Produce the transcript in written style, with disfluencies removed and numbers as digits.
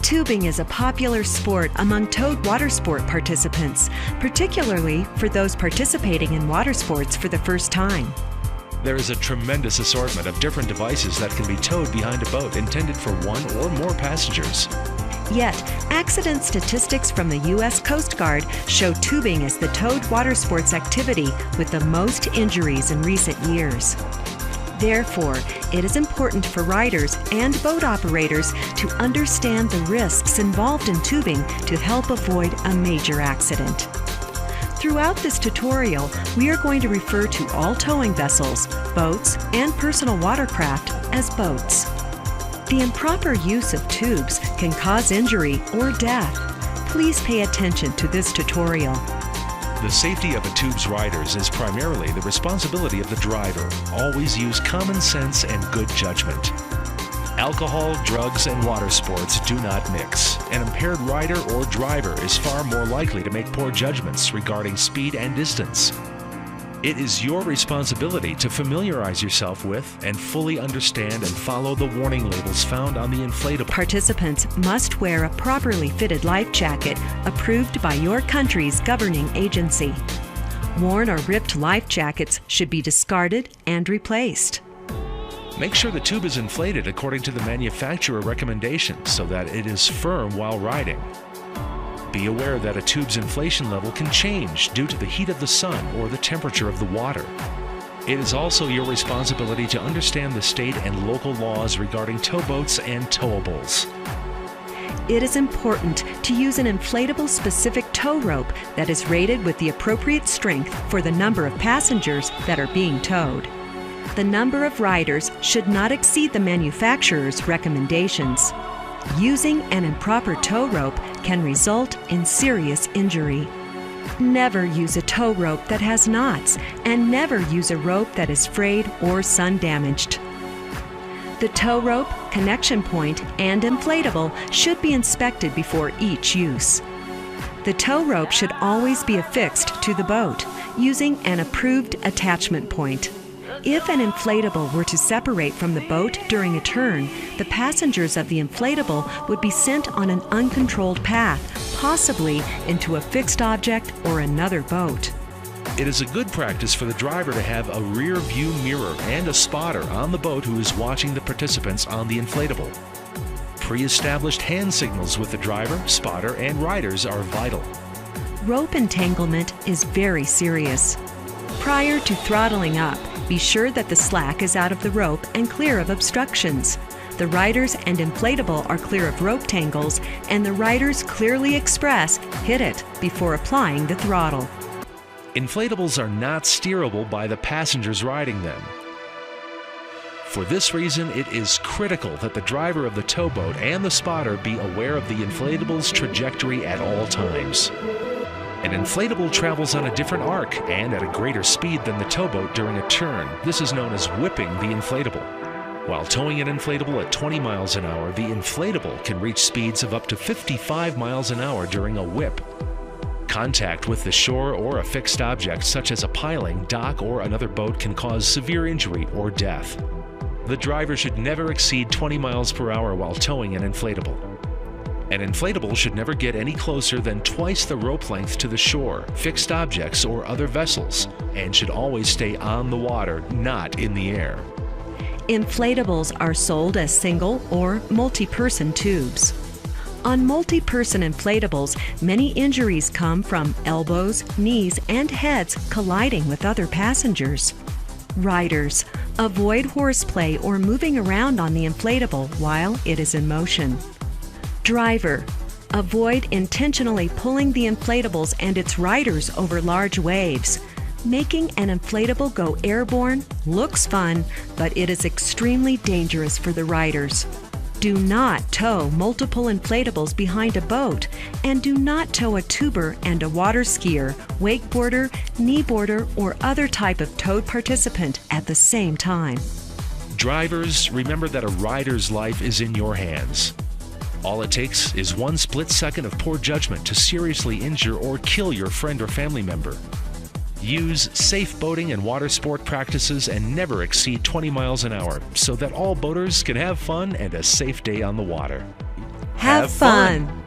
Tubing is a popular sport among towed water sport participants, particularly for those participating in water sports for the first time. There is a tremendous assortment of different devices that can be towed behind a boat intended for one or more passengers. Yet, accident statistics from the U.S. Coast Guard show tubing is the towed water sports activity with the most injuries in recent years. Therefore, it is important for riders and boat operators to understand the risks involved in tubing to help avoid a major accident. Throughout this tutorial, we are going to refer to all towing vessels, boats, and personal watercraft as boats. The improper use of tubes can cause injury or death. Please pay attention to this tutorial. The safety of a tube's riders is primarily the responsibility of the driver. Always use common sense and good judgment. Alcohol, drugs, and water sports do not mix. An impaired rider or driver is far more likely to make poor judgments regarding speed and distance. It is your responsibility to familiarize yourself with and fully understand and follow the warning labels found on the inflatable. Participants must wear a properly fitted life jacket approved by your country's governing agency. Worn or ripped life jackets should be discarded and replaced. Make sure the tube is inflated according to the manufacturer recommendations so that it is firm while riding. Be aware that a tube's inflation level can change due to the heat of the sun or the temperature of the water. It is also your responsibility to understand the state and local laws regarding towboats and towables. It is important to use an inflatable specific tow rope that is rated with the appropriate strength for the number of passengers that are being towed. The number of riders should not exceed the manufacturer's recommendations. Using an improper tow rope can result in serious injury. Never use a tow rope that has knots, and never use a rope that is frayed or sun-damaged. The tow rope, connection point, and inflatable should be inspected before each use. The tow rope should always be affixed to the boat using an approved attachment point. If an inflatable were to separate from the boat during a turn, the passengers of the inflatable would be sent on an uncontrolled path, possibly into a fixed object or another boat. It is a good practice for the driver to have a rear view mirror and a spotter on the boat who is watching the participants on the inflatable. Pre-established hand signals with the driver, spotter, and riders are vital. Rope entanglement is very serious. Prior to throttling up, be sure that the slack is out of the rope and clear of obstructions. The riders and inflatable are clear of rope tangles, and the riders clearly express "hit it" before applying the throttle. Inflatables are not steerable by the passengers riding them. For this reason, it is critical that the driver of the towboat and the spotter be aware of the inflatable's trajectory at all times. An inflatable travels on a different arc and at a greater speed than the towboat during a turn. This is known as whipping the inflatable. While towing an inflatable at 20 miles an hour, the inflatable can reach speeds of up to 55 miles an hour during a whip. Contact with the shore or a fixed object such as a piling, dock, or another boat can cause severe injury or death. The driver should never exceed 20 miles per hour while towing an inflatable. An inflatable should never get any closer than twice the rope length to the shore, fixed objects, or other vessels, and should always stay on the water, not in the air. Inflatables are sold as single or multi-person tubes. On multi-person inflatables, many injuries come from elbows, knees, and heads colliding with other passengers. Riders, avoid horseplay or moving around on the inflatable while it is in motion. Driver, avoid intentionally pulling the inflatables and its riders over large waves. Making an inflatable go airborne looks fun, but it is extremely dangerous for the riders. Do not tow multiple inflatables behind a boat, and do not tow a tuber and a water skier, wakeboarder, kneeboarder, or other type of towed participant at the same time. Drivers, remember that a rider's life is in your hands. All it takes is one split second of poor judgment to seriously injure or kill your friend or family member. Use safe boating and water sport practices and never exceed 20 miles an hour so that all boaters can have fun and a safe day on the water. Have fun.